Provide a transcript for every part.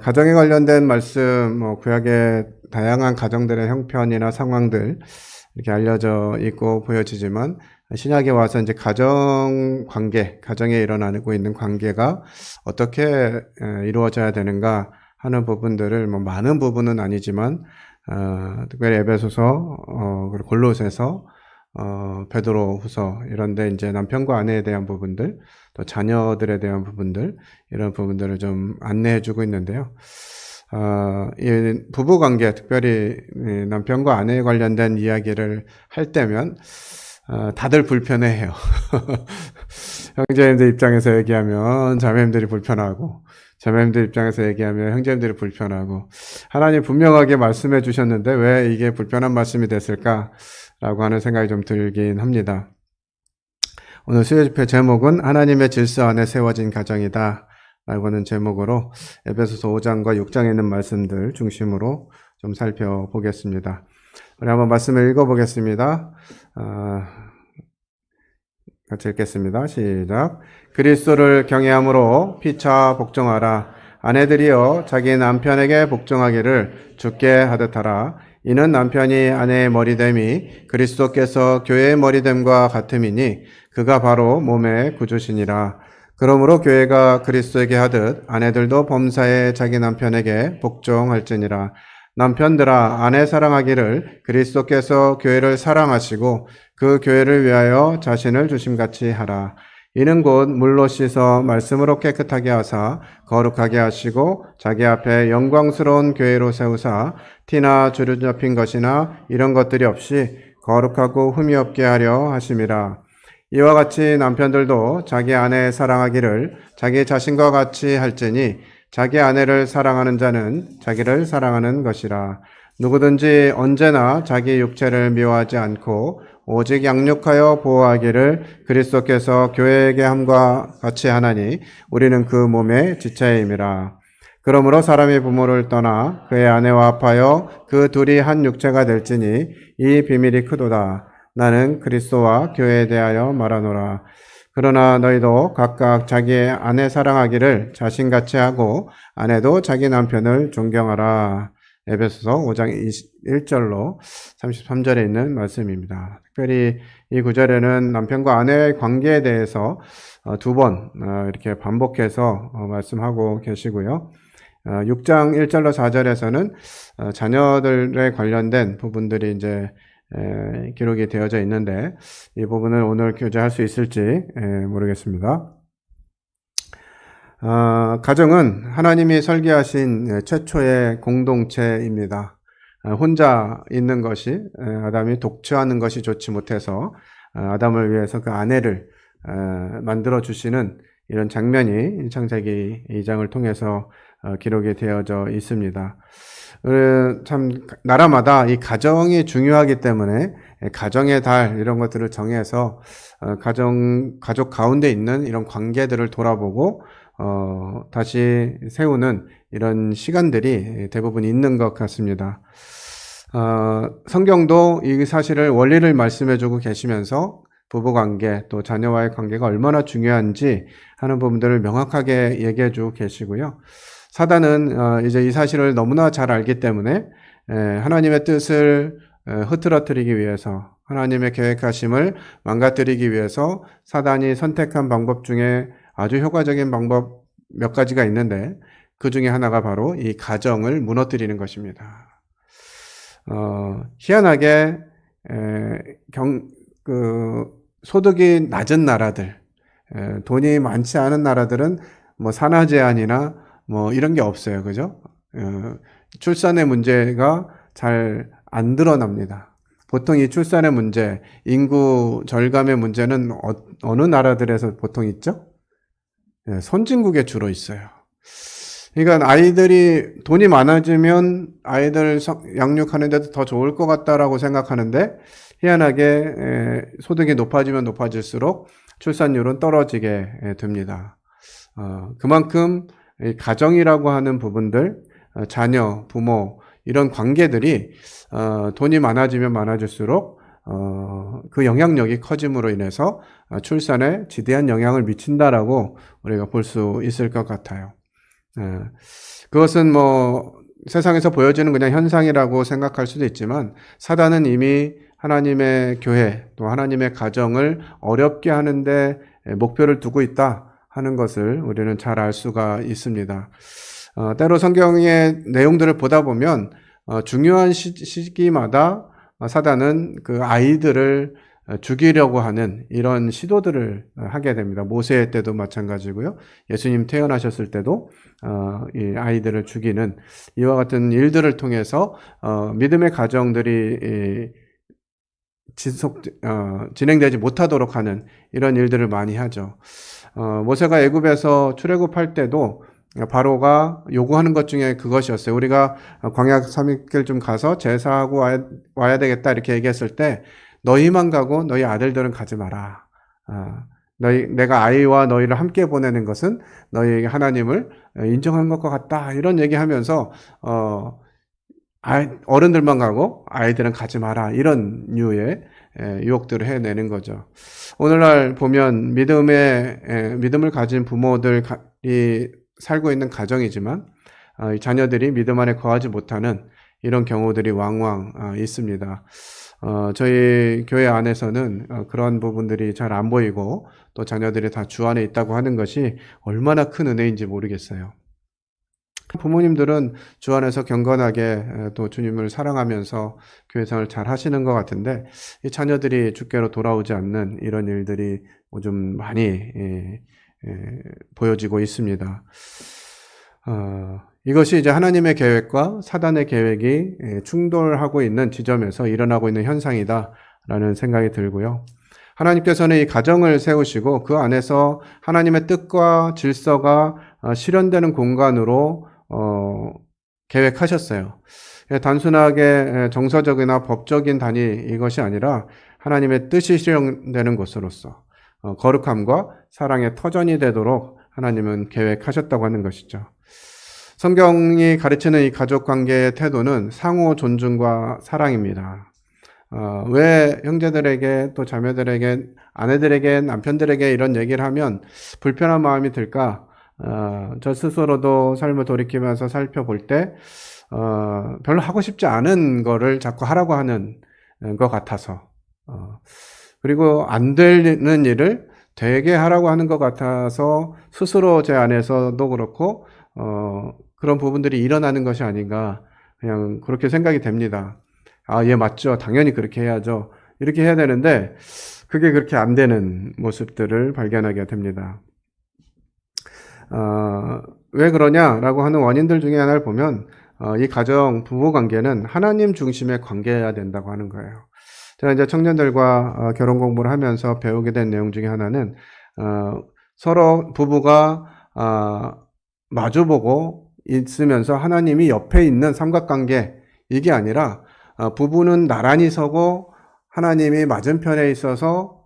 가정에 관련된 말씀, 구약의 다양한 가정들의 형편이나 상황들 이렇게 알려져 있고 보여지지만 신약에 와서 이제 가정 관계, 가정에 일어나고 있는 관계가 어떻게 이루어져야 되는가 하는 부분들을 많은 부분은 아니지만 특별히 에베소서, 그리고 골로새서, 베드로후서 이런데 이제 남편과 아내에 대한 부분들, 또 자녀들에 대한 부분들 이런 부분들을 좀 안내해주고 있는데요. 이 부부 관계, 특별히 남편과 아내에 관련된 이야기를 할 때면 다들 불편해해요. 형제님들 입장에서 얘기하면 자매님들이 불편하고, 자매님들 입장에서 얘기하면 형제님들이 불편하고, 하나님 분명하게 말씀해 주셨는데 왜 이게 불편한 말씀이 됐을까? 라고 하는 생각이 좀 들긴 합니다. 오늘 수요집회 제목은 하나님의 질서 안에 세워진 가정이다 라고 하는 제목으로 에베소서 5장과 6장에 있는 말씀들 중심으로 좀 살펴보겠습니다. 우리 한번 말씀을 읽어보겠습니다. 같이 읽겠습니다. 시작. 그리스도를 경외함으로 피차 복종하라. 아내들이여 자기 남편에게 복종하기를 주께 하듯 하라. 이는 남편이 아내의 머리됨이 그리스도께서 교회의 머리됨과 같음이니 그가 바로 몸의 구주시니라. 그러므로 교회가 그리스도에게 하듯 아내들도 범사에 자기 남편에게 복종할지니라. 남편들아 아내 사랑하기를 그리스도께서 교회를 사랑하시고 그 교회를 위하여 자신을 주심같이 하라. 이는 곧 물로 씻어 말씀으로 깨끗하게 하사 거룩하게 하시고 자기 앞에 영광스러운 교회로 세우사 티나 주름 잡힌 것이나 이런 것들이 없이 거룩하고 흠이 없게 하려 하심이라. 이와 같이 남편들도 자기 아내 사랑하기를 자기 자신과 같이 할지니 자기 아내를 사랑하는 자는 자기를 사랑하는 것이라. 누구든지 언제나 자기 육체를 미워하지 않고 오직 양육하여 보호하기를 그리스도께서 교회에게 함과 같이 하나니 우리는 그 몸의 지체임이라. 그러므로 사람이 부모를 떠나 그의 아내와 합하여 그 둘이 한 육체가 될지니 이 비밀이 크도다. 나는 그리스도와 교회에 대하여 말하노라. 그러나 너희도 각각 자기의 아내 사랑하기를 자신같이 하고 아내도 자기 남편을 존경하라. 에베소서 5장 21절로 33절에 있는 말씀입니다. 특별히 이 구절에는 남편과 아내의 관계에 대해서 두 번 이렇게 반복해서 말씀하고 계시고요. 6장 1절로 4절에서는 자녀들에 관련된 부분들이 이제 기록이 되어져 있는데 이 부분을 오늘 교제할 수 있을지 모르겠습니다. 가정은 하나님이 설계하신 최초의 공동체입니다. 혼자 있는 것이 아담이 독처하는 것이 좋지 못해서 아담을 위해서 그 아내를 만들어 주시는 이런 장면이 창세기 2장을 통해서 기록이 되어져 있습니다. 참 나라마다 이 가정이 중요하기 때문에 가정의 달 이런 것들을 정해서 가족 가운데 있는 이런 관계들을 돌아보고 다시 세우는 이런 시간들이 대부분 있는 것 같습니다. 성경도 이 사실을 원리를 말씀해주고 계시면서 부부관계 또 자녀와의 관계가 얼마나 중요한지 하는 부분들을 명확하게 얘기해주고 계시고요. 사단은 이제 이 사실을 너무나 잘 알기 때문에 하나님의 뜻을 흐트러뜨리기 위해서 하나님의 계획하심을 망가뜨리기 위해서 사단이 선택한 방법 중에 아주 효과적인 방법 몇 가지가 있는데 그 중에 하나가 바로 이 가정을 무너뜨리는 것입니다. 희한하게 소득이 낮은 나라들, 돈이 많지 않은 나라들은 산하 제한이나 이런 게 없어요. 그죠? 출산의 문제가 잘 안 드러납니다. 보통 이 출산의 문제, 인구 절감의 문제는 어느 나라들에서 보통 있죠? 선진국에 주로 있어요. 그러니까 아이들이 돈이 많아지면 아이들 양육하는 데도 더 좋을 것 같다라고 생각하는데 희한하게 소득이 높아지면 높아질수록 출산율은 떨어지게 됩니다. 그만큼 가정이라고 하는 부분들, 자녀, 부모 이런 관계들이 돈이 많아지면 많아질수록 그 영향력이 커짐으로 인해서 출산에 지대한 영향을 미친다라고 우리가 볼 수 있을 것 같아요. 그것은 뭐 세상에서 보여지는 그냥 현상이라고 생각할 수도 있지만 사단은 이미 하나님의 교회 또 하나님의 가정을 어렵게 하는데 목표를 두고 있다 하는 것을 우리는 잘 알 수가 있습니다. 때로 성경의 내용들을 보다 보면 중요한 시기마다 사단은 그 아이들을 죽이려고 하는 이런 시도들을 하게 됩니다. 모세 때도 마찬가지고요. 예수님 태어나셨을 때도 이 아이들을 죽이는 이와 같은 일들을 통해서 믿음의 가정들이 진행되지 못하도록 하는 이런 일들을 많이 하죠. 모세가 애굽에서 출애굽할 때도 바로가 요구하는 것 중에 그것이었어요. 우리가 광야 3일길 좀 가서 제사하고 와야 되겠다 이렇게 얘기했을 때 너희만 가고 너희 아들들은 가지 마라. 내가 아이와 너희를 함께 보내는 것은 너희에게 하나님을 인정한 것과 같다. 이런 얘기하면서 어른들만 가고 아이들은 가지 마라. 이런 류의 유혹들을 해내는 거죠. 오늘날 보면 믿음을 가진 부모들이 살고 있는 가정이지만 자녀들이 믿음 안에 거하지 못하는 이런 경우들이 왕왕 있습니다. 저희 교회 안에서는 그런 부분들이 잘 안 보이고 또 자녀들이 다 주 안에 있다고 하는 것이 얼마나 큰 은혜인지 모르겠어요. 부모님들은 주 안에서 경건하게 또 주님을 사랑하면서 교회 생활을 잘 하시는 것 같은데 이 자녀들이 주께로 돌아오지 않는 이런 일들이 요즘 많이 보여지고 있습니다. 이것이 이제 하나님의 계획과 사단의 계획이 충돌하고 있는 지점에서 일어나고 있는 현상이다라는 생각이 들고요. 하나님께서는 이 가정을 세우시고 그 안에서 하나님의 뜻과 질서가 실현되는 공간으로 계획하셨어요. 단순하게 정서적이나 법적인 단위 이것이 아니라 하나님의 뜻이 실현되는 곳으로서 거룩함과 사랑의 터전이 되도록 하나님은 계획하셨다고 하는 것이죠. 성경이 가르치는 이 가족 관계의 태도는 상호 존중과 사랑입니다. 왜 형제들에게 또 자매들에게 아내들에게 남편들에게 이런 얘기를 하면 불편한 마음이 들까? 저 스스로도 삶을 돌이키면서 살펴볼 때 별로 하고 싶지 않은 거를 자꾸 하라고 하는 것 같아서 그리고 안 되는 일을 되게 하라고 하는 것 같아서 스스로 제 안에서도 그렇고 그런 부분들이 일어나는 것이 아닌가 그냥 그렇게 생각이 됩니다. 예, 맞죠. 당연히 그렇게 해야죠. 이렇게 해야 되는데 그게 그렇게 안 되는 모습들을 발견하게 됩니다. 왜 그러냐라고 하는 원인들 중에 하나를 보면 이 가정 부부 관계는 하나님 중심의 관계여야 된다고 하는 거예요. 제가 이제 청년들과 결혼 공부를 하면서 배우게 된 내용 중에 하나는 서로 부부가 마주보고 있으면서 하나님이 옆에 있는 삼각관계 이게 아니라 부부는 나란히 서고 하나님이 맞은편에 있어서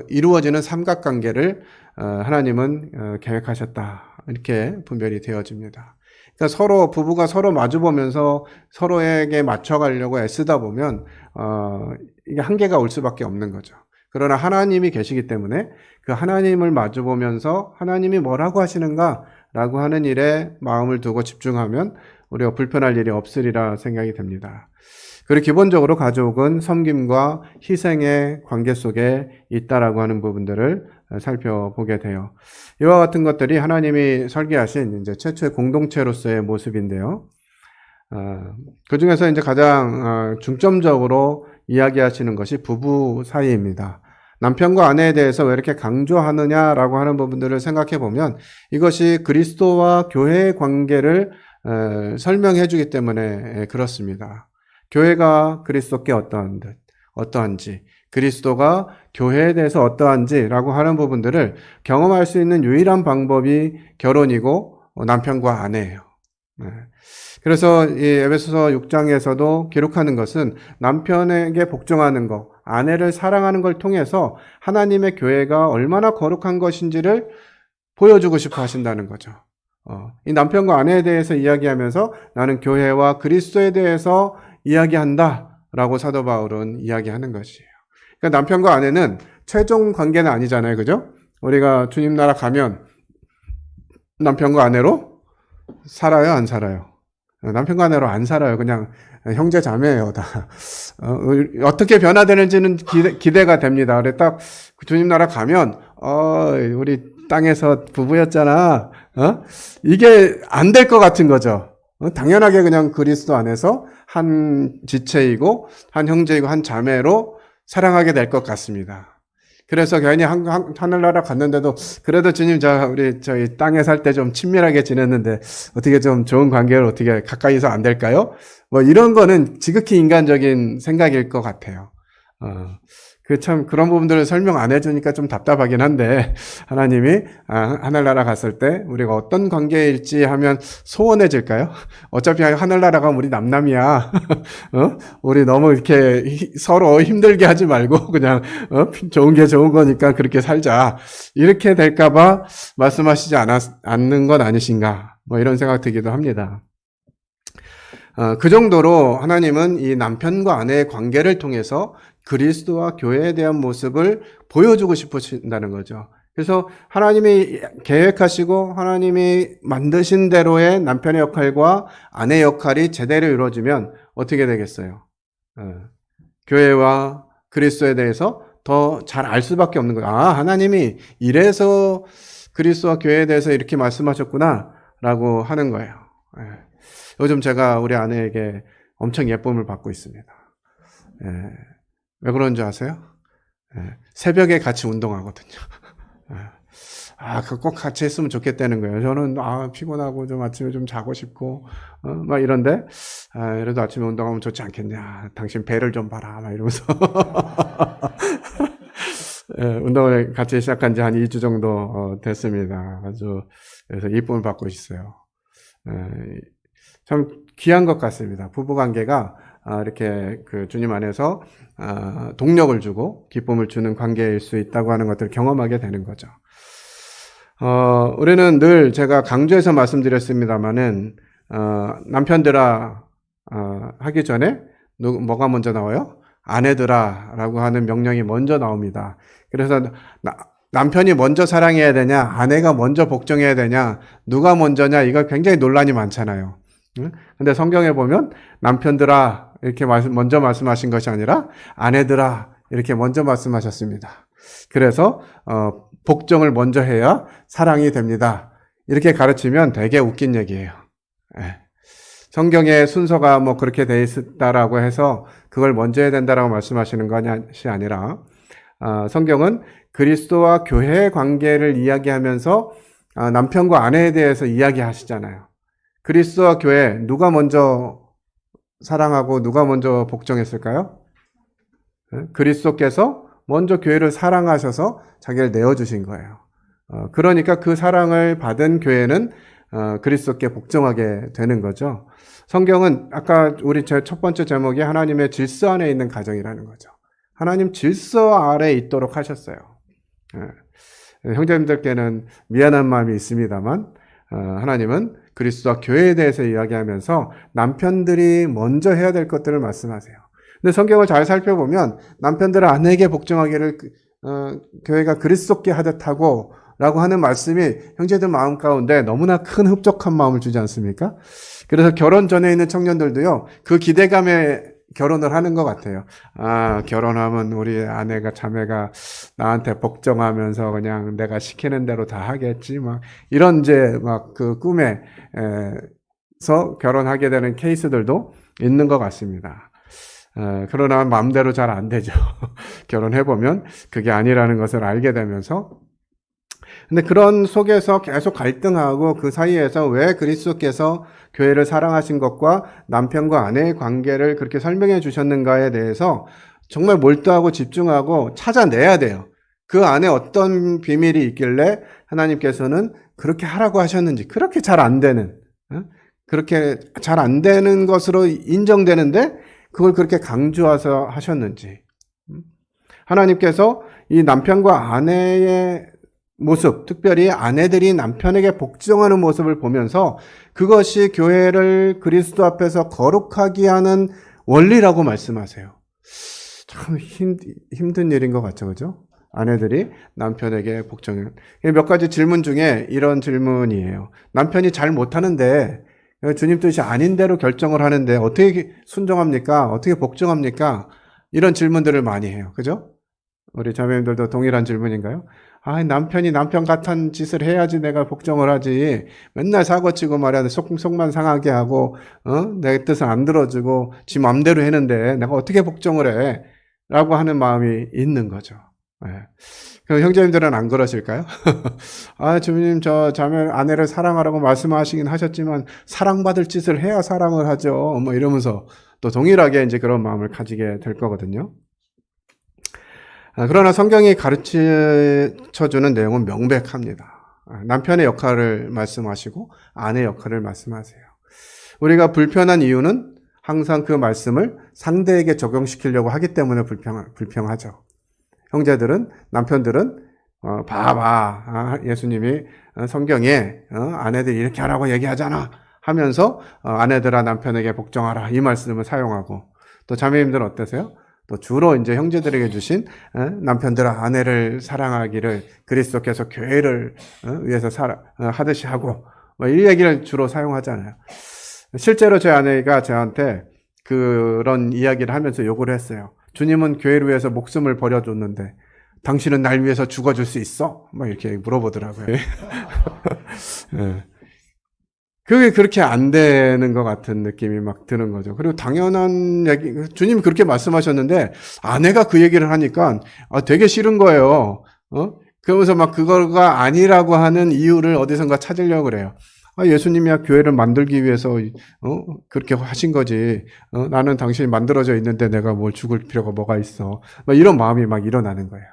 이루어지는 삼각관계를 하나님은 계획하셨다. 이렇게 분별이 되어집니다. 그러니까 부부가 서로 마주보면서 서로에게 맞춰가려고 애쓰다 보면 이게 한계가 올 수밖에 없는 거죠. 그러나 하나님이 계시기 때문에 그 하나님을 마주보면서 하나님이 뭐라고 하시는가라고 하는 일에 마음을 두고 집중하면 우리가 불편할 일이 없으리라 생각이 됩니다. 그리고 기본적으로 가족은 섬김과 희생의 관계 속에 있다라고 하는 부분들을 살펴보게 돼요. 이와 같은 것들이 하나님이 설계하신 이제 최초의 공동체로서의 모습인데요. 그 중에서 이제 가장 중점적으로 이야기하시는 것이 부부 사이입니다. 남편과 아내에 대해서 왜 이렇게 강조하느냐라고 하는 부분들을 생각해 보면 이것이 그리스도와 교회의 관계를 설명해 주기 때문에 그렇습니다. 교회가 그리스도께 어떠한지, 그리스도가 교회에 대해서 어떠한지라고 하는 부분들을 경험할 수 있는 유일한 방법이 결혼이고 남편과 아내예요. 그래서 이 에베소서 6장에서도 기록하는 것은 남편에게 복종하는 것, 아내를 사랑하는 걸 통해서 하나님의 교회가 얼마나 거룩한 것인지를 보여주고 싶어 하신다는 거죠. 이 남편과 아내에 대해서 이야기하면서 나는 교회와 그리스도에 대해서 이야기한다 라고 사도 바울은 이야기하는 것이에요. 그러니까 남편과 아내는 최종 관계는 아니잖아요. 그죠? 우리가 주님 나라 가면 남편과 아내로 살아요, 안 살아요? 남편과 아내로 안 살아요. 그냥 형제 자매예요, 다. 어떻게 변화되는지는 기대가 됩니다. 그래 딱 주님 나라 가면 우리 땅에서 부부였잖아. 이게 안 될 것 같은 거죠. 당연하게 그냥 그리스도 안에서 한 지체이고 한 형제이고 한 자매로 사랑하게 될 것 같습니다. 그래서 괜히 하늘나라 갔는데도 그래도 주님 우리 저희 땅에 살 때 좀 친밀하게 지냈는데 어떻게 좀 좋은 관계를 어떻게 가까이서 안 될까요? 뭐 이런 거는 지극히 인간적인 생각일 것 같아요. 참 그런 부분들을 설명 안 해주니까 좀 답답하긴 한데 하나님이 하늘나라 갔을 때 우리가 어떤 관계일지 하면 소원해질까요? 어차피 하늘나라 가면 우리 남남이야. 우리 너무 이렇게 서로 힘들게 하지 말고 그냥 좋은 게 좋은 거니까 그렇게 살자. 이렇게 될까봐 말씀하시지 않는 건 아니신가? 뭐 이런 생각 들기도 합니다. 그 정도로 하나님은 이 남편과 아내의 관계를 통해서 그리스도와 교회에 대한 모습을 보여주고 싶으신다는 거죠. 그래서 하나님이 계획하시고 하나님이 만드신 대로의 남편의 역할과 아내의 역할이 제대로 이루어지면 어떻게 되겠어요? 교회와 그리스도에 대해서 더 잘 알 수밖에 없는 거예요. 하나님이 이래서 그리스도와 교회에 대해서 이렇게 말씀하셨구나 라고 하는 거예요. 요즘 제가 우리 아내에게 엄청 예쁨을 받고 있습니다. 왜 그런지 아세요? 새벽에 같이 운동하거든요. 꼭 같이 했으면 좋겠다는 거예요. 저는 피곤하고 좀 아침에 좀 자고 싶고 막 이런데 그래도 아침에 운동하면 좋지 않겠냐. 당신 배를 좀 봐라. 막 이러면서 운동을 같이 시작한 지 한 2주 정도 됐습니다. 아주 그래서 이쁨을 받고 있어요. 참 귀한 것 같습니다. 부부관계가 이렇게 그 주님 안에서 동력을 주고 기쁨을 주는 관계일 수 있다고 하는 것들을 경험하게 되는 거죠. 우리는 늘 제가 강조해서 말씀드렸습니다만은 남편들아 하기 전에 뭐가 먼저 나와요? 아내들아 라고 하는 명령이 먼저 나옵니다. 그래서 남편이 먼저 사랑해야 되냐, 아내가 먼저 복종해야 되냐, 누가 먼저냐, 이거 굉장히 논란이 많잖아요. 근데 성경에 보면 남편들아 이렇게 먼저 말씀하신 것이 아니라 아내들아 이렇게 먼저 말씀하셨습니다. 그래서 복종을 먼저 해야 사랑이 됩니다. 이렇게 가르치면 되게 웃긴 얘기예요. 성경의 순서가 뭐 그렇게 돼 있다라고 해서 그걸 먼저 해야 된다라고 말씀하시는 것이 아니라 성경은 그리스도와 교회의 관계를 이야기하면서 남편과 아내에 대해서 이야기하시잖아요. 그리스도와 교회 누가 먼저 사랑하고 누가 먼저 복종했을까요? 그리스도께서 먼저 교회를 사랑하셔서 자기를 내어주신 거예요. 그러니까 그 사랑을 받은 교회는 그리스도께 복종하게 되는 거죠. 성경은 아까 우리 첫 번째 제목이 하나님의 질서 안에 있는 가정이라는 거죠. 하나님 질서 아래 있도록 하셨어요. 형제님들께는 미안한 마음이 있습니다만 하나님은 그리스도와 교회에 대해서 이야기하면서 남편들이 먼저 해야 될 것들을 말씀하세요. 근데 성경을 잘 살펴보면 남편들은 아내에게 복종하기를 교회가 그리스도께 하듯 하고 라고 하는 말씀이 형제들 마음 가운데 너무나 큰 흡족한 마음을 주지 않습니까? 그래서 결혼 전에 있는 청년들도요, 그 기대감에 결혼을 하는 것 같아요. 결혼하면 우리 아내가, 자매가 나한테 복종하면서 그냥 내가 시키는 대로 다 하겠지, 이런 그 꿈에서 결혼하게 되는 케이스들도 있는 것 같습니다. 그러나 마음대로 잘 안 되죠. 결혼해보면 그게 아니라는 것을 알게 되면서. 근데 그런 속에서 계속 갈등하고 그 사이에서 왜 그리스도께서 교회를 사랑하신 것과 남편과 아내의 관계를 그렇게 설명해 주셨는가에 대해서 정말 몰두하고 집중하고 찾아내야 돼요. 그 안에 어떤 비밀이 있길래 하나님께서는 그렇게 하라고 하셨는지, 그렇게 잘 안 되는, 그렇게 잘 안 되는 것으로 인정되는데 그걸 그렇게 강조해서 하셨는지. 하나님께서 이 남편과 아내의 모습, 특별히 아내들이 남편에게 복종하는 모습을 보면서 그것이 교회를 그리스도 앞에서 거룩하게 하는 원리라고 말씀하세요. 참 힘든 일인 것 같죠, 그죠? 아내들이 남편에게 복종해라. 몇 가지 질문 중에 이런 질문이에요. 남편이 잘 못하는데 주님 뜻이 아닌 대로 결정을 하는데 어떻게 순종합니까? 어떻게 복종합니까? 이런 질문들을 많이 해요. 그죠? 우리 자매님들도 동일한 질문인가요? 아, 남편이 남편 같은 짓을 해야지 내가 복종을 하지. 맨날 사고치고 말이야. 속만 상하게 하고, 내 뜻을 안 들어주고, 지 맘대로 했는데 내가 어떻게 복종을 해? 라고 하는 마음이 있는 거죠. 네. 그럼 형제님들은 안 그러실까요? 아, 주님, 저 자매, 아내를 사랑하라고 말씀하시긴 하셨지만, 사랑받을 짓을 해야 사랑을 하죠. 뭐 이러면서 또 동일하게 이제 그런 마음을 가지게 될 거거든요. 그러나 성경이 가르쳐주는 내용은 명백합니다. 남편의 역할을 말씀하시고 아내의 역할을 말씀하세요. 우리가 불편한 이유는 항상 그 말씀을 상대에게 적용시키려고 하기 때문에 불평하죠. 형제들은, 남편들은 봐봐, 예수님이 성경에 아내들이 이렇게 하라고 얘기하잖아 하면서 아내들아 남편에게 복종하라 이 말씀을 사용하고, 또 자매님들은 어떠세요? 또 주로 이제 형제들에게 주신 남편들아 아내를 사랑하기를 그리스도께서 교회를 위해서 하듯이 하고, 이 얘기를 주로 사용하잖아요. 실제로 제 아내가 저한테 그런 이야기를 하면서 요구를 했어요. 주님은 교회를 위해서 목숨을 버려줬는데 당신은 날 위해서 죽어줄 수 있어? 막 이렇게 물어보더라고요. 네. 그게 그렇게 안 되는 것 같은 느낌이 막 드는 거죠. 그리고 당연한 얘기, 주님이 그렇게 말씀하셨는데 아내가 그 얘기를 하니까 되게 싫은 거예요. 그러면서 막 그거가 아니라고 하는 이유를 어디선가 찾으려고 그래요. 예수님이야 교회를 만들기 위해서 그렇게 하신 거지. 나는 당신이 만들어져 있는데 내가 뭘 죽을 필요가 뭐가 있어. 막 이런 마음이 막 일어나는 거예요.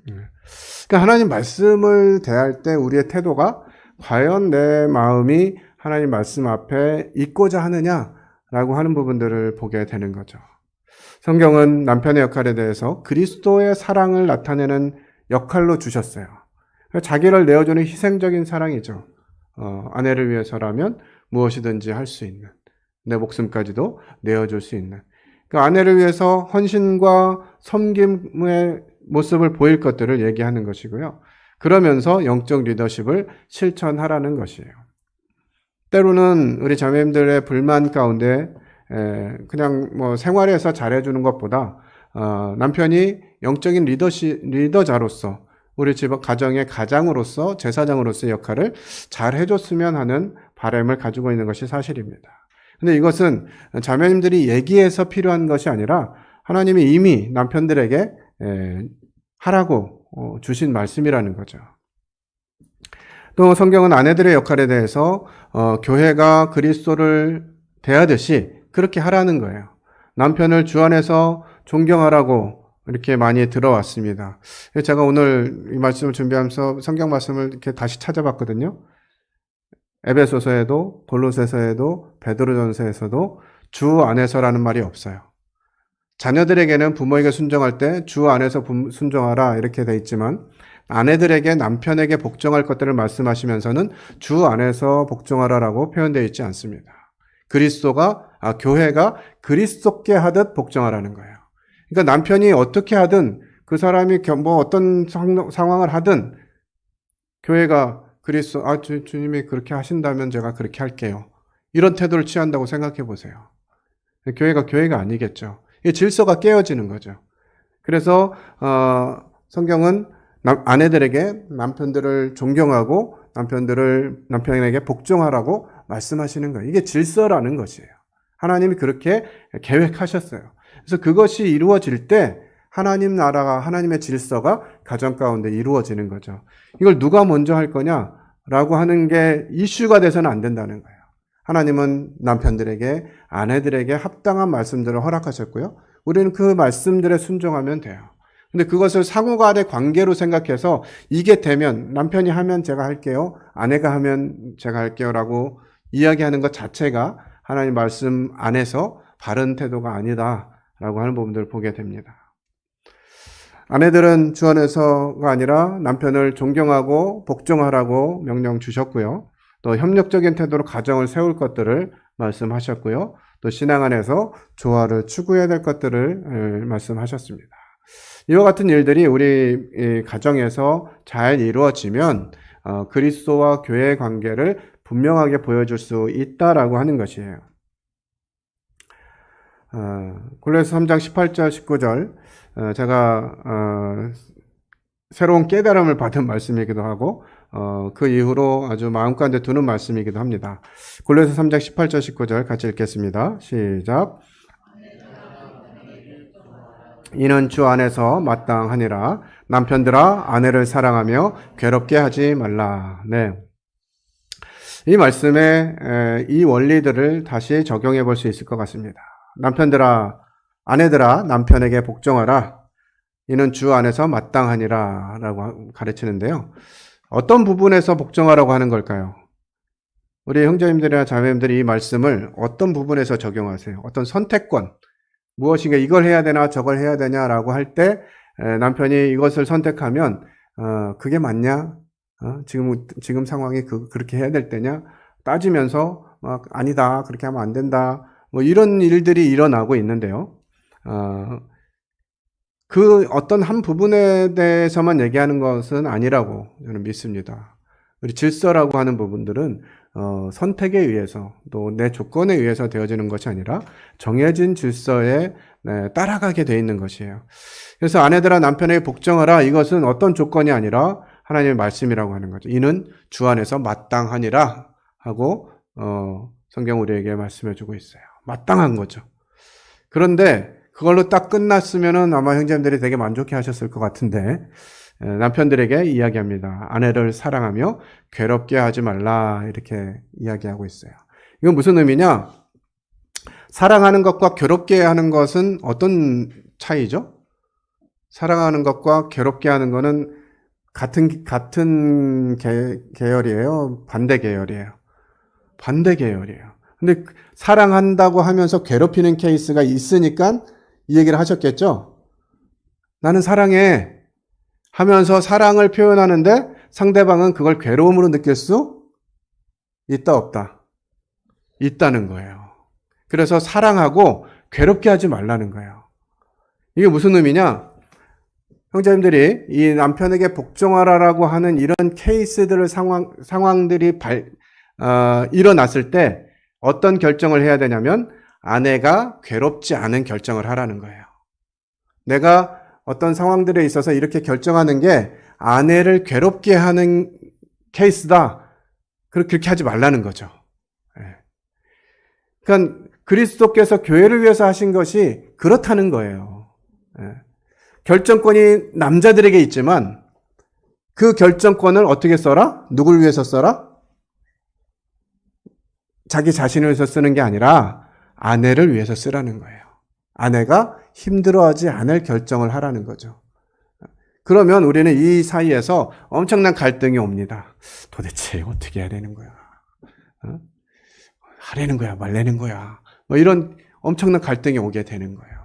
그러니까 하나님 말씀을 대할 때 우리의 태도가 과연 내 마음이 하나님 말씀 앞에 있고자 하느냐라고 하는 부분들을 보게 되는 거죠. 성경은 남편의 역할에 대해서 그리스도의 사랑을 나타내는 역할로 주셨어요. 자기를 내어주는 희생적인 사랑이죠. 아내를 위해서라면 무엇이든지 할 수 있는, 내 목숨까지도 내어줄 수 있는, 그 아내를 위해서 헌신과 섬김의 모습을 보일 것들을 얘기하는 것이고요. 그러면서 영적 리더십을 실천하라는 것이에요. 때로는 우리 자매님들의 불만 가운데 그냥 뭐 생활에서 잘해주는 것보다 남편이 영적인 리더자로서 우리 집 가정의 가장으로서 제사장으로서의 역할을 잘 해줬으면 하는 바람을 가지고 있는 것이 사실입니다. 근데 이것은 자매님들이 얘기해서 필요한 것이 아니라 하나님이 이미 남편들에게 하라고 주신 말씀이라는 거죠. 또 성경은 아내들의 역할에 대해서 교회가 그리스도를 대하듯이 그렇게 하라는 거예요. 남편을 주 안에서 존경하라고 이렇게 많이 들어왔습니다. 제가 오늘 이 말씀을 준비하면서 성경 말씀을 이렇게 다시 찾아봤거든요. 에베소서에도 골로새서에도 베드로전서에서도 주 안에서라는 말이 없어요. 자녀들에게는 부모에게 순종할 때 주 안에서 순종하라 이렇게 돼 있지만 아내들에게 남편에게 복종할 것들을 말씀하시면서는 주 안에서 복종하라라고 표현되어 있지 않습니다. 교회가 그리스도께 하듯 복종하라는 거예요. 그러니까 남편이 어떻게 하든 그 사람이 뭐 어떤 상황을 하든 교회가 주님이 그렇게 하신다면 제가 그렇게 할게요. 이런 태도를 취한다고 생각해 보세요. 교회가 아니겠죠. 이 질서가 깨어지는 거죠. 그래서 성경은 아내들에게 남편들을 존경하고 남편에게 복종하라고 말씀하시는 거예요. 이게 질서라는 것이에요. 하나님이 그렇게 계획하셨어요. 그래서 그것이 이루어질 때 하나님 나라가, 하나님의 질서가 가정 가운데 이루어지는 거죠. 이걸 누가 먼저 할 거냐라고 하는 게 이슈가 돼서는 안 된다는 거예요. 하나님은 남편들에게, 아내들에게 합당한 말씀들을 허락하셨고요. 우리는 그 말씀들에 순종하면 돼요. 근데 그것을 상호 간의 관계로 생각해서 이게 되면 남편이 하면 제가 할게요. 아내가 하면 제가 할게요. 라고 이야기하는 것 자체가 하나님 말씀 안에서 바른 태도가 아니다라고 하는 부분들을 보게 됩니다. 아내들은 주 안에서가 아니라 남편을 존경하고 복종하라고 명령 주셨고요. 또 협력적인 태도로 가정을 세울 것들을 말씀하셨고요. 또 신앙 안에서 조화를 추구해야 될 것들을 말씀하셨습니다. 이와 같은 일들이 우리 이 가정에서 잘 이루어지면 그리스도와 교회의 관계를 분명하게 보여줄 수 있다라고 하는 것이에요. 골로새 3장 18절 19절 제가 새로운 깨달음을 받은 말씀이기도 하고 그 이후로 아주 마음가운데 두는 말씀이기도 합니다. 골로새 3장 18절 19절 같이 읽겠습니다. 시작. 이는 주 안에서 마땅하니라. 남편들아 아내를 사랑하며 괴롭게 하지 말라. 네. 이 말씀에 이 원리들을 다시 적용해 볼 수 있을 것 같습니다. 남편들아 아내들아 남편에게 복종하라. 이는 주 안에서 마땅하니라 라고 가르치는데요. 어떤 부분에서 복종하라고 하는 걸까요? 우리 형제님들이나 자매님들이 이 말씀을 어떤 부분에서 적용하세요? 어떤 선택권, 무엇인가 이걸 해야 되나 저걸 해야 되냐라고 할 때 남편이 이것을 선택하면 그게 맞냐? 지금 상황이 그렇게 해야 될 때냐? 따지면서 아니다, 그렇게 하면 안 된다. 뭐 이런 일들이 일어나고 있는데요. 그 어떤 한 부분에 대해서만 얘기하는 것은 아니라고 저는 믿습니다. 우리 질서라고 하는 부분들은 선택에 의해서 또 내 조건에 의해서 되어지는 것이 아니라 정해진 질서에 따라가게 돼 있는 것이에요. 그래서 아내들아 남편에게 복종하라. 이것은 어떤 조건이 아니라 하나님의 말씀이라고 하는 거죠. 이는 주 안에서 마땅하니라 하고 성경 우리에게 말씀해주고 있어요. 마땅한 거죠. 그런데 그걸로 딱 끝났으면은 아마 형제님들이 되게 만족해 하셨을 것 같은데 남편들에게 이야기합니다. 아내를 사랑하며 괴롭게 하지 말라 이렇게 이야기하고 있어요. 이건 무슨 의미냐? 사랑하는 것과 괴롭게 하는 것은 어떤 차이죠? 사랑하는 것과 괴롭게 하는 것은 같은 계열이에요? 반대 계열이에요? 반대 계열이에요. 근데 사랑한다고 하면서 괴롭히는 케이스가 있으니까 이 얘기를 하셨겠죠? 나는 사랑해 하면서 사랑을 표현하는데 상대방은 그걸 괴로움으로 느낄 수 있다 없다? 있다는 거예요. 그래서 사랑하고 괴롭게 하지 말라는 거예요. 이게 무슨 의미냐? 형제님들이 이 남편에게 복종하라라고 하는 이런 케이스들을 상황들이 일어났을 때 어떤 결정을 해야 되냐면 아내가 괴롭지 않은 결정을 하라는 거예요. 내가 어떤 상황들에 있어서 이렇게 결정하는 게 아내를 괴롭게 하는 케이스다. 그렇게 하지 말라는 거죠. 그러니까 그리스도께서 교회를 위해서 하신 것이 그렇다는 거예요. 결정권이 남자들에게 있지만 그 결정권을 어떻게 써라? 누굴 위해서 써라? 자기 자신을 위해서 쓰는 게 아니라 아내를 위해서 쓰라는 거예요. 아내가 힘들어하지 않을 결정을 하라는 거죠. 그러면 우리는 이 사이에서 엄청난 갈등이 옵니다. 도대체 어떻게 해야 되는 거야? 하라는 거야? 말라는 거야? 뭐 이런 엄청난 갈등이 오게 되는 거예요.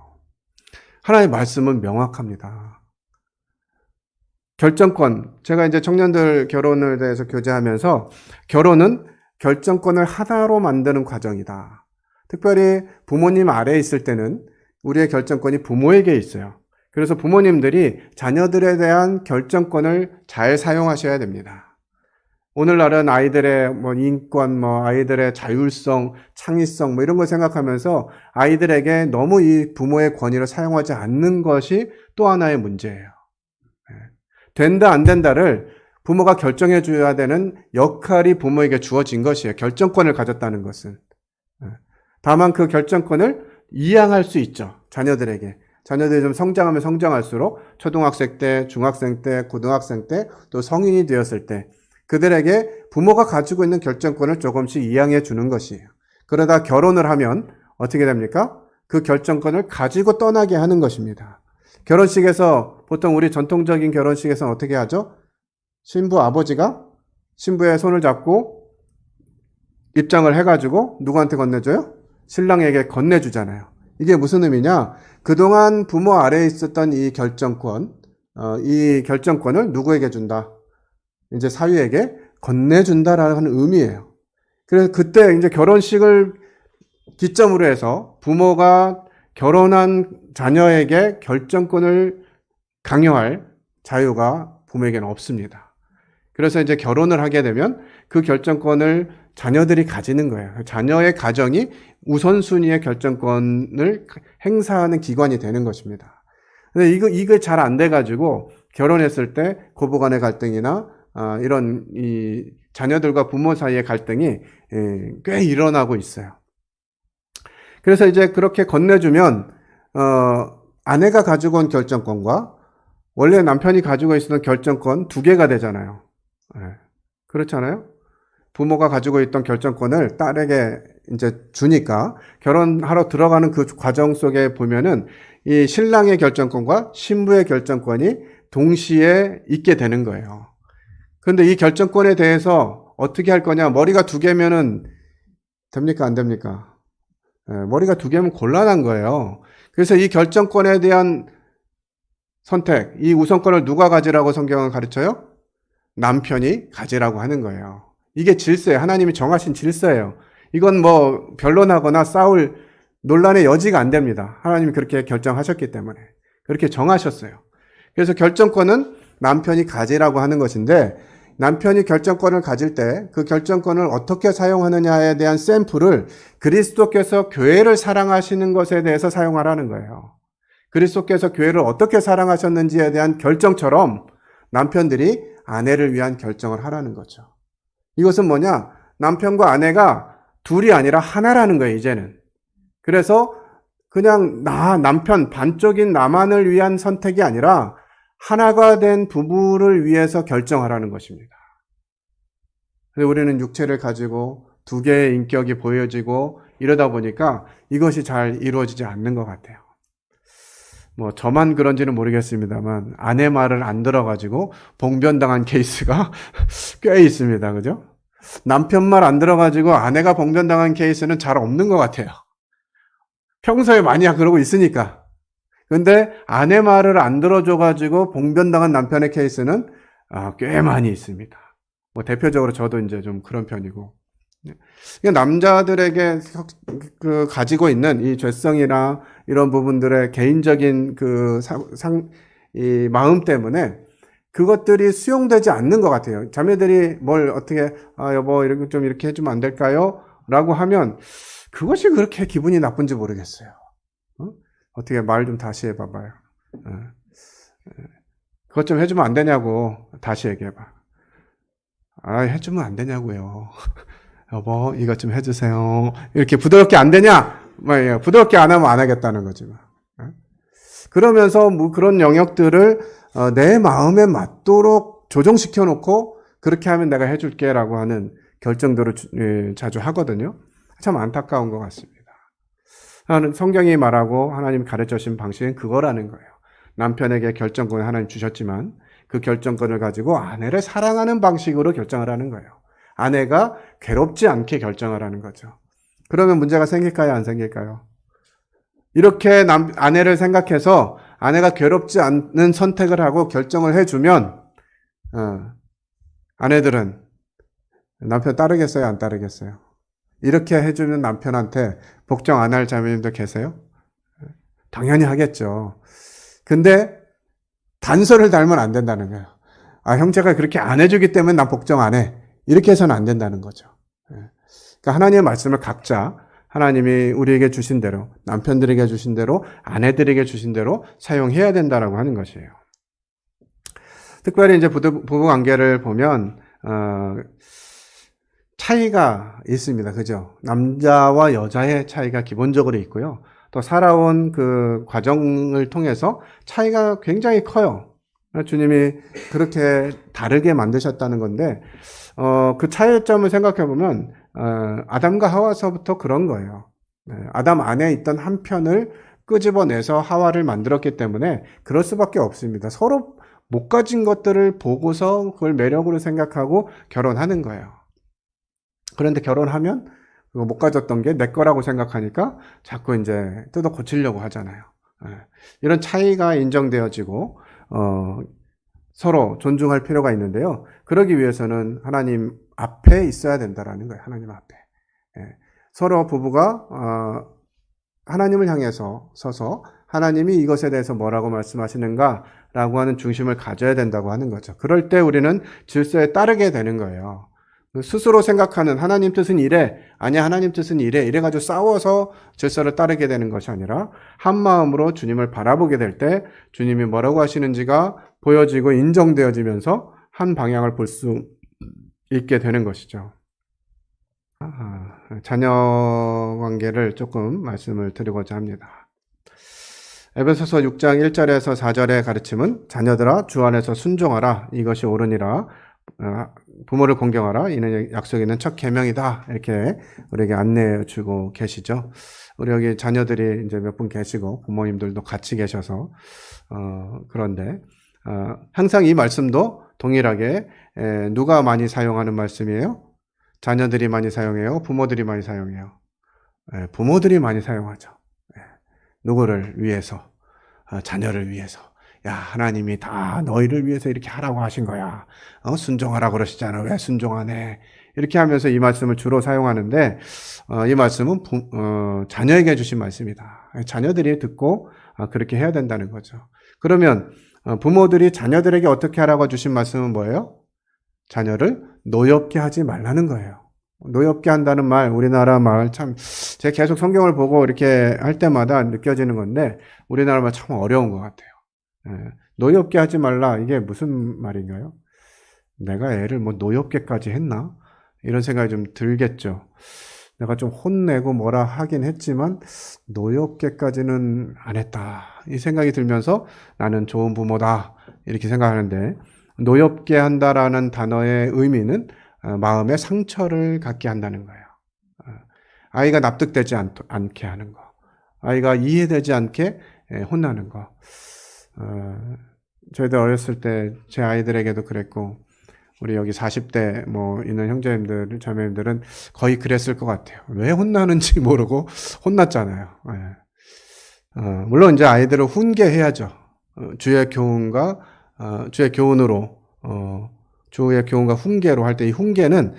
하나님의 말씀은 명확합니다. 결정권, 제가 이제 청년들 결혼을 대해서 교제하면서 결혼은 결정권을 하나로 만드는 과정이다. 특별히 부모님 아래에 있을 때는 우리의 결정권이 부모에게 있어요. 그래서 부모님들이 자녀들에 대한 결정권을 잘 사용하셔야 됩니다. 오늘날은 아이들의 인권, 아이들의 자율성, 창의성 이런 걸 생각하면서 아이들에게 너무 이 부모의 권위를 사용하지 않는 것이 또 하나의 문제예요. 된다 안 된다를 부모가 결정해 줘야 되는 역할이 부모에게 주어진 것이에요. 결정권을 가졌다는 것은. 다만 그 결정권을 이양할 수 있죠. 자녀들에게. 자녀들이 좀 성장하면 성장할수록 초등학생 때, 중학생 때, 고등학생 때, 또 성인이 되었을 때 그들에게 부모가 가지고 있는 결정권을 조금씩 이양해 주는 것이에요. 그러다 결혼을 하면 어떻게 됩니까? 그 결정권을 가지고 떠나게 하는 것입니다. 결혼식에서 보통 우리 전통적인 결혼식에서는 어떻게 하죠? 신부 아버지가 신부의 손을 잡고 입장을 해가지고 누구한테 건네줘요? 신랑에게 건네주잖아요. 이게 무슨 의미냐? 그동안 부모 아래에 있었던 이 결정권을 누구에게 준다? 이제 사위에게 건네준다라는 의미예요. 그래서 그때 이제 결혼식을 기점으로 해서 부모가 결혼한 자녀에게 결정권을 강요할 자유가 부모에게는 없습니다. 그래서 이제 결혼을 하게 되면 그 결정권을 자녀들이 가지는 거예요. 자녀의 가정이 우선순위의 결정권을 행사하는 기관이 되는 것입니다. 근데 이거 잘 안 돼가지고 결혼했을 때 고부간의 갈등이나 이런 이 자녀들과 부모 사이의 갈등이 꽤 일어나고 있어요. 그래서 이제 그렇게 건네주면 아내가 가지고 온 결정권과 원래 남편이 가지고 있었던 결정권 두 개가 되잖아요. 그렇잖아요? 부모가 가지고 있던 결정권을 딸에게 이제 주니까 결혼하러 들어가는 그 과정 속에 보면은 이 신랑의 결정권과 신부의 결정권이 동시에 있게 되는 거예요. 그런데 이 결정권에 대해서 어떻게 할 거냐? 머리가 두 개면은 됩니까? 안 됩니까? 머리가 두 개면 곤란한 거예요. 그래서 이 결정권에 대한 선택, 이 우선권을 누가 가지라고 성경은 가르쳐요? 남편이 가지라고 하는 거예요. 이게 질서예요. 하나님이 정하신 질서예요. 이건 뭐 변론하거나 싸울 논란의 여지가 안 됩니다. 하나님이 그렇게 결정하셨기 때문에. 그렇게 정하셨어요. 그래서 결정권은 남편이 가지라고 하는 것인데 남편이 결정권을 가질 때 그 결정권을 어떻게 사용하느냐에 대한 샘플을 그리스도께서 교회를 사랑하시는 것에 대해서 사용하라는 거예요. 그리스도께서 교회를 어떻게 사랑하셨는지에 대한 결정처럼 남편들이 아내를 위한 결정을 하라는 거죠. 이것은 뭐냐? 남편과 아내가 둘이 아니라 하나라는 거예요, 이제는. 그래서 그냥 남편, 반쪽인 나만을 위한 선택이 아니라 하나가 된 부부를 위해서 결정하라는 것입니다. 근데 우리는 육체를 가지고 두 개의 인격이 보여지고 이러다 보니까 이것이 잘 이루어지지 않는 것 같아요. 뭐 저만 그런지는 모르겠습니다만 아내 말을 안 들어가지고 봉변당한 케이스가 꽤 있습니다. 그죠? 남편 말 안 들어가지고 아내가 봉변당한 케이스는 잘 없는 것 같아요. 평소에 많이 그러고 있으니까. 근데 아내 말을 안 들어줘가지고 봉변당한 남편의 케이스는 꽤 많이 있습니다. 뭐 대표적으로 저도 이제 좀 그런 편이고. 남자들에게 가지고 있는 이 죄성이나 이런 부분들의 개인적인 이 마음 때문에 그것들이 수용되지 않는 것 같아요. 자매들이 뭘 어떻게, 여보, 이렇게 해주면 안 될까요? 라고 하면 그것이 그렇게 기분이 나쁜지 모르겠어요. 어떻게 말 좀 다시 해봐봐요. 그것 좀 해주면 안 되냐고 다시 얘기해봐. 해주면 안 되냐고요. 여보, 이것 좀 해주세요. 이렇게 부드럽게 안 되냐? 부드럽게 안 하면 안 하겠다는 거지. 그러면서 뭐 그런 영역들을 내 마음에 맞도록 조정시켜 놓고 그렇게 하면 내가 해줄게 라고 하는 결정들을 자주 하거든요. 참 안타까운 것 같습니다. 성경이 말하고 하나님 가르쳐 주신 방식은 그거라는 거예요. 남편에게 결정권을 하나님 주셨지만 그 결정권을 가지고 아내를 사랑하는 방식으로 결정하라는 거예요. 아내가 괴롭지 않게 결정하라는 거죠. 그러면 문제가 생길까요? 안 생길까요? 이렇게 아내를 생각해서 아내가 괴롭지 않는 선택을 하고 결정을 해주면 아내들은 남편 따르겠어요? 안 따르겠어요? 이렇게 해주는 남편한테 복종 안 할 자매님들 계세요? 당연히 하겠죠. 근데 단서를 달면 안 된다는 거예요. 형제가 그렇게 안 해주기 때문에 난 복종 안 해. 이렇게 해서는 안 된다는 거죠. 그러니까 하나님의 말씀을 각자 하나님이 우리에게 주신 대로, 남편들에게 주신 대로, 아내들에게 주신 대로 사용해야 된다라고 하는 것이에요. 특별히 이제 부부 관계를 보면 차이가 있습니다. 그죠? 남자와 여자의 차이가 기본적으로 있고요. 또 살아온 그 과정을 통해서 차이가 굉장히 커요. 주님이 그렇게 다르게 만드셨다는 건데, 그 차이점을 생각해 보면, 아담과 하와서부터 그런 거예요. 아담 안에 있던 한 편을 끄집어내서 하와를 만들었기 때문에 그럴 수밖에 없습니다. 서로 못 가진 것들을 보고서 그걸 매력으로 생각하고 결혼하는 거예요. 그런데 결혼하면 못 가졌던 게 내 거라고 생각하니까 자꾸 이제 뜯어 고치려고 하잖아요. 이런 차이가 인정되어지고 서로 존중할 필요가 있는데요. 그러기 위해서는 하나님 앞에 있어야 된다라는 거예요. 하나님 앞에. 서로 부부가 하나님을 향해서 서서 하나님이 이것에 대해서 뭐라고 말씀하시는가라고 하는 중심을 가져야 된다고 하는 거죠. 그럴 때 우리는 질서에 따르게 되는 거예요. 스스로 생각하는 하나님 뜻은 이래, 아니야 하나님 뜻은 이래가지고 싸워서 질서를 따르게 되는 것이 아니라 한 마음으로 주님을 바라보게 될 때 주님이 뭐라고 하시는지가 보여지고 인정되어지면서 한 방향을 볼 수 있게 되는 것이죠. 자녀 관계를 조금 말씀을 드리고자 합니다. 에베소서 6장 1절에서 4절의 가르침은 자녀들아 주 안에서 순종하라 이것이 옳으니라 부모를 공경하라 이는 약속이 있는 첫 계명이다 이렇게 우리에게 안내해 주고 계시죠. 우리 여기 자녀들이 이제 몇 분 계시고 부모님들도 같이 계셔서 그런데 항상 이 말씀도 동일하게 누가 많이 사용하는 말씀이에요? 자녀들이 많이 사용해요? 부모들이 많이 사용해요? 부모들이 많이 사용하죠. 누구를 위해서? 자녀를 위해서. 야, 하나님이 다 너희를 위해서 이렇게 하라고 하신 거야. 순종하라고 그러시잖아. 왜 순종하네? 이렇게 하면서 이 말씀을 주로 사용하는데, 이 말씀은 자녀에게 주신 말씀이다. 자녀들이 듣고 그렇게 해야 된다는 거죠. 그러면 부모들이 자녀들에게 어떻게 하라고 주신 말씀은 뭐예요? 자녀를 노엽게 하지 말라는 거예요. 노엽게 한다는 말, 우리나라 말 참, 제가 계속 성경을 보고 이렇게 할 때마다 느껴지는 건데, 우리나라 말 참 어려운 것 같아요. 노엽게 하지 말라, 이게 무슨 말인가요? 내가 애를 뭐 노엽게까지 했나? 이런 생각이 좀 들겠죠. 내가 좀 혼내고 뭐라 하긴 했지만, 노엽게까지는 안 했다. 이 생각이 들면서 나는 좋은 부모다. 이렇게 생각하는데, 노엽게 한다라는 단어의 의미는 마음의 상처를 갖게 한다는 거예요. 아이가 납득되지 않게 하는 거. 아이가 이해되지 않게 혼나는 거. 저희들 어렸을 때 제 아이들에게도 그랬고 우리 여기 40대 뭐 있는 형제님들, 자매님들은 거의 그랬을 것 같아요. 왜 혼나는지 모르고 혼났잖아요. 물론 이제 아이들을 훈계해야죠. 주의 교훈과 주의 교훈으로 주의 교훈과 훈계로 할 때 이 훈계는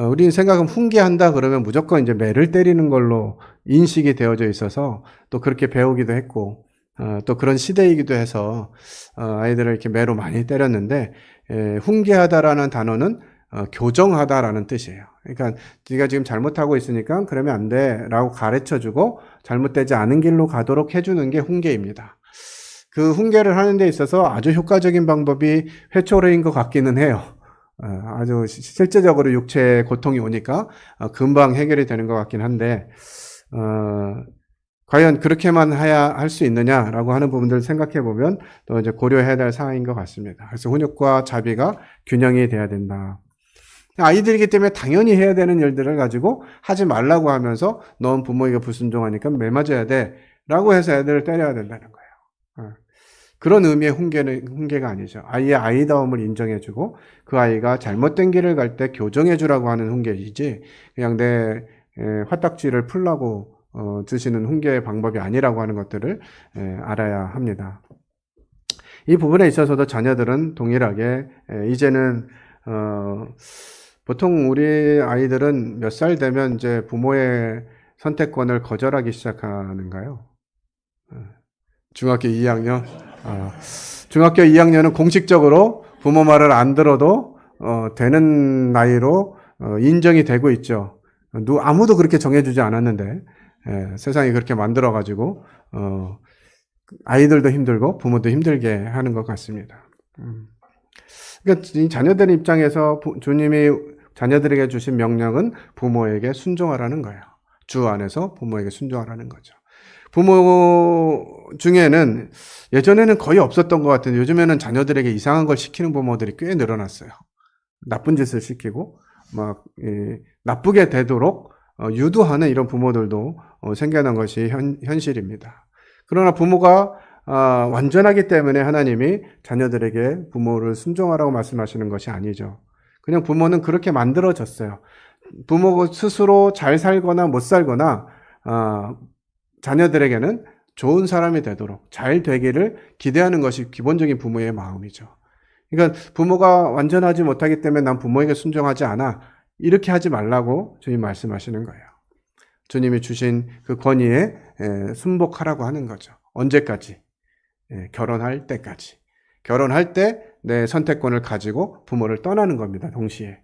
우리는 생각하면 훈계한다 그러면 무조건 이제 매를 때리는 걸로 인식이 되어져 있어서 또 그렇게 배우기도 했고 또 그런 시대이기도 해서 아이들을 이렇게 매로 많이 때렸는데 훈계하다라는 단어는 교정하다라는 뜻이에요. 그러니까 네가 지금 잘못하고 있으니까 그러면 안 돼라고 가르쳐주고 잘못되지 않은 길로 가도록 해주는 게 훈계입니다. 그 훈계를 하는 데 있어서 아주 효과적인 방법이 회초리인 것 같기는 해요. 아주 실제적으로 육체에 고통이 오니까 금방 해결이 되는 것 같긴 한데 과연 그렇게만 해야 할 수 있느냐라고 하는 부분들을 생각해 보면 또 이제 고려해야 될 사항인 것 같습니다. 그래서 훈육과 자비가 균형이 돼야 된다. 아이들이기 때문에 당연히 해야 되는 일들을 가지고 하지 말라고 하면서 넌 부모에게 불순종하니까 매 맞아야 돼라고 해서 애들을 때려야 된다는 거예요. 그런 의미의 훈계가 아니죠. 아이의 아이다움을 인정해주고 그 아이가 잘못된 길을 갈 때 교정해주라고 하는 훈계이지 그냥 내 화딱지를 풀라고 주시는 훈계의 방법이 아니라고 하는 것들을 알아야 합니다. 이 부분에 있어서도 자녀들은 동일하게 이제는 보통 우리 아이들은 몇 살 되면 이제 부모의 선택권을 거절하기 시작하는가요? 중학교 2학년? 중학교 2학년은 공식적으로 부모 말을 안 들어도 되는 나이로 인정이 되고 있죠. 아무도 그렇게 정해주지 않았는데 세상이 그렇게 만들어가지고 아이들도 힘들고 부모도 힘들게 하는 것 같습니다. 그러니까 이 자녀들 입장에서 주님이 자녀들에게 주신 명령은 부모에게 순종하라는 거예요. 주 안에서 부모에게 순종하라는 거죠. 부모 중에는 예전에는 거의 없었던 것 같은데 요즘에는 자녀들에게 이상한 걸 시키는 부모들이 꽤 늘어났어요. 나쁜 짓을 시키고 막 나쁘게 되도록 유도하는 이런 부모들도 생겨난 것이 현실입니다. 그러나 부모가 완전하기 때문에 하나님이 자녀들에게 부모를 순종하라고 말씀하시는 것이 아니죠. 그냥 부모는 그렇게 만들어졌어요. 부모 스스로 잘 살거나 못 살거나 자녀들에게는 좋은 사람이 되도록 잘 되기를 기대하는 것이 기본적인 부모의 마음이죠. 그러니까 부모가 완전하지 못하기 때문에 난 부모에게 순종하지 않아. 이렇게 하지 말라고 주님 말씀하시는 거예요. 주님이 주신 그 권위에 순복하라고 하는 거죠. 언제까지? 결혼할 때까지. 결혼할 때 내 선택권을 가지고 부모를 떠나는 겁니다. 동시에.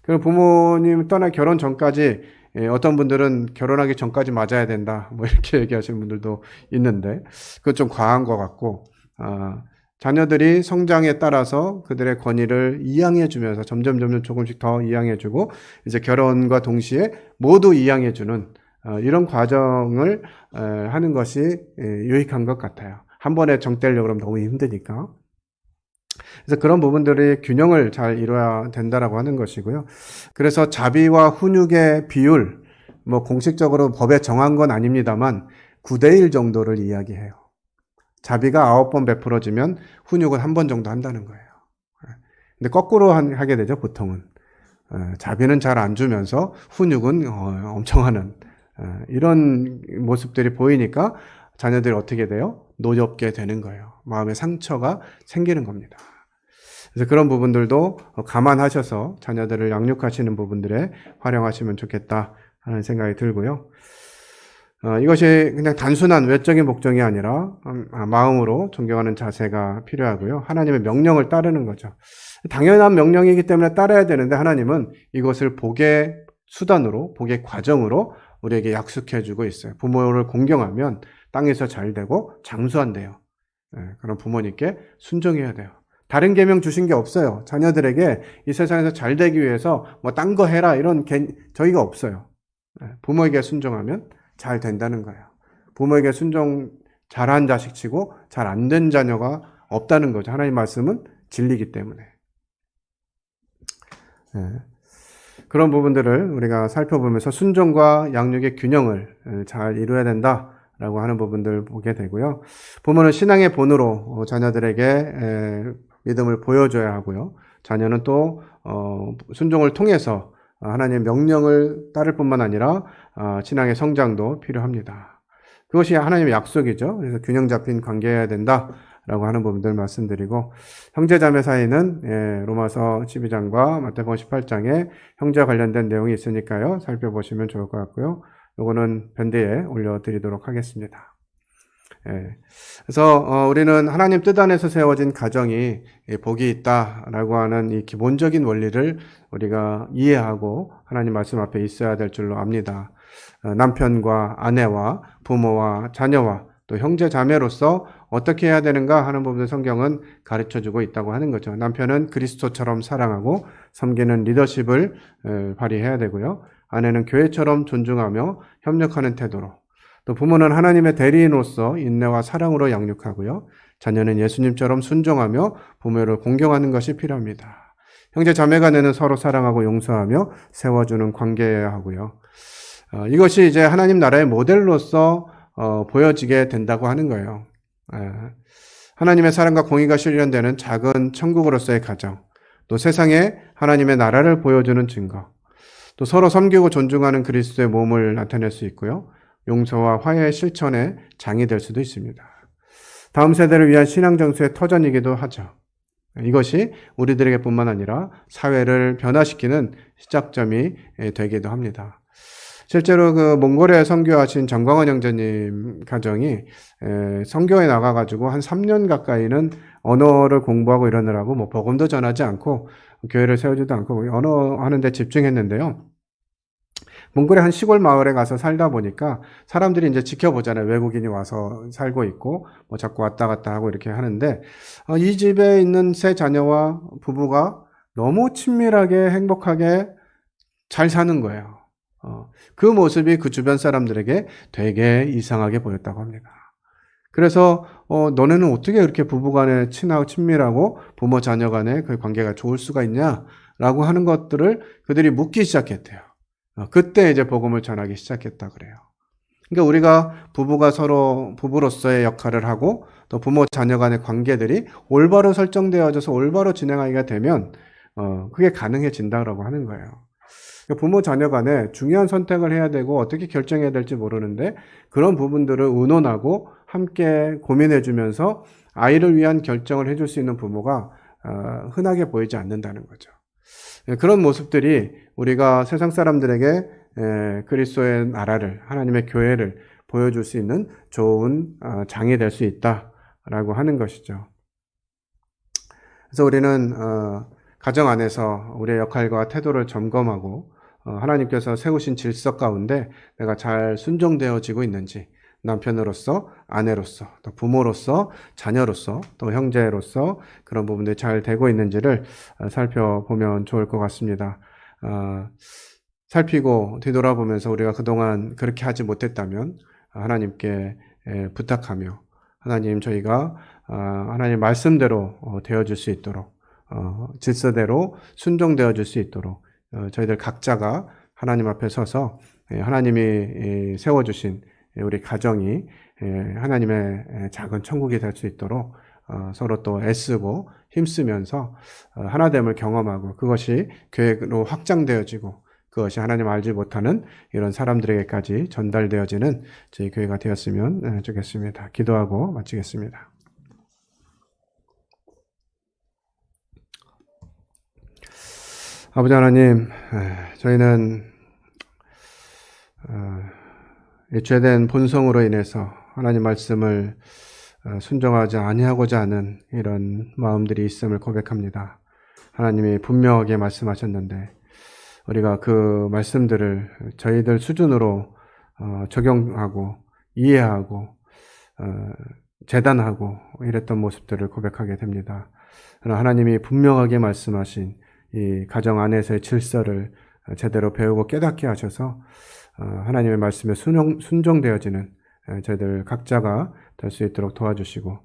그럼 부모님 결혼 전까지 어떤 분들은 결혼하기 전까지 맞아야 된다. 뭐 이렇게 얘기하시는 분들도 있는데 그건 좀 과한 것 같고 자녀들이 성장에 따라서 그들의 권위를 이양해 주면서 점점 조금씩 더 이양해 주고 이제 결혼과 동시에 모두 이양해 주는 이런 과정을 하는 것이 유익한 것 같아요. 한 번에 정 떼려고 그러면 너무 힘드니까. 그래서 그런 부분들이 균형을 잘 이루어야 된다라고 하는 것이고요. 그래서 자비와 훈육의 비율, 뭐 공식적으로 법에 정한 건 아닙니다만 9대1 정도를 이야기해요. 자비가 9번 베풀어지면 훈육은 1번 정도 한다는 거예요. 근데 거꾸로 하게 되죠, 보통은. 자비는 잘 안 주면서 훈육은 엄청 하는 이런 모습들이 보이니까 자녀들이 어떻게 돼요? 노엽게 되는 거예요. 마음의 상처가 생기는 겁니다. 그래서 그런 부분들도 감안하셔서 자녀들을 양육하시는 부분들에 활용하시면 좋겠다 하는 생각이 들고요. 이것이 그냥 단순한 외적인 복종이 아니라 마음으로 존경하는 자세가 필요하고요. 하나님의 명령을 따르는 거죠. 당연한 명령이기 때문에 따라야 되는데 하나님은 이것을 복의 수단으로, 복의 과정으로 우리에게 약속해주고 있어요. 부모를 공경하면 땅에서 잘 되고 장수한대요. 그럼 부모님께 순종해야 돼요. 다른 계명 주신 게 없어요. 자녀들에게 이 세상에서 잘 되기 위해서 뭐 딴 거 해라 이런 저희가 없어요. 부모에게 순종하면 잘 된다는 거예요. 부모에게 순종 잘한 자식치고 잘 안 된 자녀가 없다는 거죠. 하나님 말씀은 진리이기 때문에. 그런 부분들을 우리가 살펴보면서 순종과 양육의 균형을 잘 이루어야 된다라고 하는 부분들 보게 되고요. 부모는 신앙의 본으로 자녀들에게 믿음을 보여줘야 하고요. 자녀는 또 순종을 통해서 하나님의 명령을 따를 뿐만 아니라 신앙의 성장도 필요합니다. 그것이 하나님의 약속이죠. 그래서 균형 잡힌 관계여야 된다라고 하는 부분들 말씀드리고 형제자매 사이는 로마서 12장과 마태복음 18장에 형제와 관련된 내용이 있으니까요. 살펴보시면 좋을 것 같고요. 요거는 밴드에 올려드리도록 하겠습니다. 그래서 우리는 하나님 뜻 안에서 세워진 가정이 복이 있다라고 하는 이 기본적인 원리를 우리가 이해하고 하나님 말씀 앞에 있어야 될 줄로 압니다. 남편과 아내와 부모와 자녀와 또 형제 자매로서 어떻게 해야 되는가 하는 부분을 성경은 가르쳐주고 있다고 하는 거죠. 남편은 그리스도처럼 사랑하고 섬기는 리더십을 발휘해야 되고요. 아내는 교회처럼 존중하며 협력하는 태도로, 또 부모는 하나님의 대리인으로서 인내와 사랑으로 양육하고요. 자녀는 예수님처럼 순종하며 부모를 공경하는 것이 필요합니다. 형제 자매 간에는 서로 사랑하고 용서하며 세워주는 관계여야 하고요. 이것이 이제 하나님 나라의 모델로서 보여지게 된다고 하는 거예요. 하나님의 사랑과 공의가 실현되는 작은 천국으로서의 가정, 또 세상에 하나님의 나라를 보여주는 증거, 또 서로 섬기고 존중하는 그리스도의 몸을 나타낼 수 있고요. 용서와 화해의 실천의 장이 될 수도 있습니다. 다음 세대를 위한 신앙 정수의 터전이기도 하죠. 이것이 우리들에게 뿐만 아니라 사회를 변화시키는 시작점이 되기도 합니다. 실제로 그 몽골에 선교하신 정광원 형제님 가정이 선교에 나가가지고 한 3년 가까이는 언어를 공부하고 이러느라고 뭐 복음도 전하지 않고 교회를 세우지도 않고 언어 하는 데 집중했는데요. 몽골의 한 시골 마을에 가서 살다 보니까 사람들이 이제 지켜보잖아요. 외국인이 와서 살고 있고 뭐 자꾸 왔다 갔다 하고 이렇게 하는데 이 집에 있는 세 자녀와 부부가 너무 친밀하게 행복하게 잘 사는 거예요. 그 모습이 그 주변 사람들에게 되게 이상하게 보였다고 합니다. 그래서 너네는 어떻게 이렇게 부부간에 친밀하고 부모 자녀 간에 그 관계가 좋을 수가 있냐라고 하는 것들을 그들이 묻기 시작했대요. 그때 이제 복음을 전하기 시작했다 그래요. 그러니까 우리가 부부가 서로 부부로서의 역할을 하고 또 부모 자녀 간의 관계들이 올바로 설정되어져서 올바로 진행하기가 되면 그게 가능해진다고 하는 거예요. 그러니까 부모 자녀 간에 중요한 선택을 해야 되고 어떻게 결정해야 될지 모르는데 그런 부분들을 의논하고 함께 고민해 주면서 아이를 위한 결정을 해줄 수 있는 부모가 흔하게 보이지 않는다는 거죠. 그런 모습들이 우리가 세상 사람들에게 그리스도의 나라를, 하나님의 교회를 보여줄 수 있는 좋은 장이 될 수 있다라고 하는 것이죠. 그래서 우리는 가정 안에서 우리의 역할과 태도를 점검하고 하나님께서 세우신 질서 가운데 내가 잘 순종되어지고 있는지, 남편으로서, 아내로서, 또 부모로서, 자녀로서, 또 형제로서 그런 부분들이 잘 되고 있는지를 살펴보면 좋을 것 같습니다. 살피고 뒤돌아보면서 우리가 그동안 그렇게 하지 못했다면 하나님께 부탁하며, 하나님, 저희가 하나님 말씀대로 되어줄 수 있도록, 질서대로 순종되어줄 수 있도록 저희들 각자가 하나님 앞에 서서 하나님이 세워주신 우리 가정이 하나님의 작은 천국이 될 수 있도록 서로 또 애쓰고 힘쓰면서 하나됨을 경험하고, 그것이 교회로 확장되어지고, 그것이 하나님 알지 못하는 이런 사람들에게까지 전달되어지는 저희 교회가 되었으면 좋겠습니다. 기도하고 마치겠습니다. 아버지 하나님, 저희는 이 죄된 본성으로 인해서 하나님 말씀을 순종하지 아니하고자 하는 이런 마음들이 있음을 고백합니다. 하나님이 분명하게 말씀하셨는데 우리가 그 말씀들을 저희들 수준으로 적용하고 이해하고 재단하고 이랬던 모습들을 고백하게 됩니다. 그러나 하나님이 분명하게 말씀하신 이 가정 안에서의 질서를 제대로 배우고 깨닫게 하셔서 하나님의 말씀에 순종되어지는 저희들 각자가 될 수 있도록 도와주시고,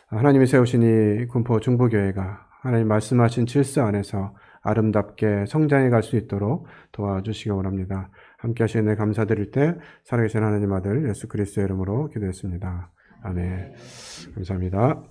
하나님이 세우신 이 군포 중부교회가 하나님 말씀하신 질서 안에서 아름답게 성장해 갈 수 있도록 도와주시기 원합니다. 함께 하시는 데 감사드릴 때 살아계신 하나님 아들 예수 그리스도의 이름으로 기도했습니다. 아멘. 감사합니다.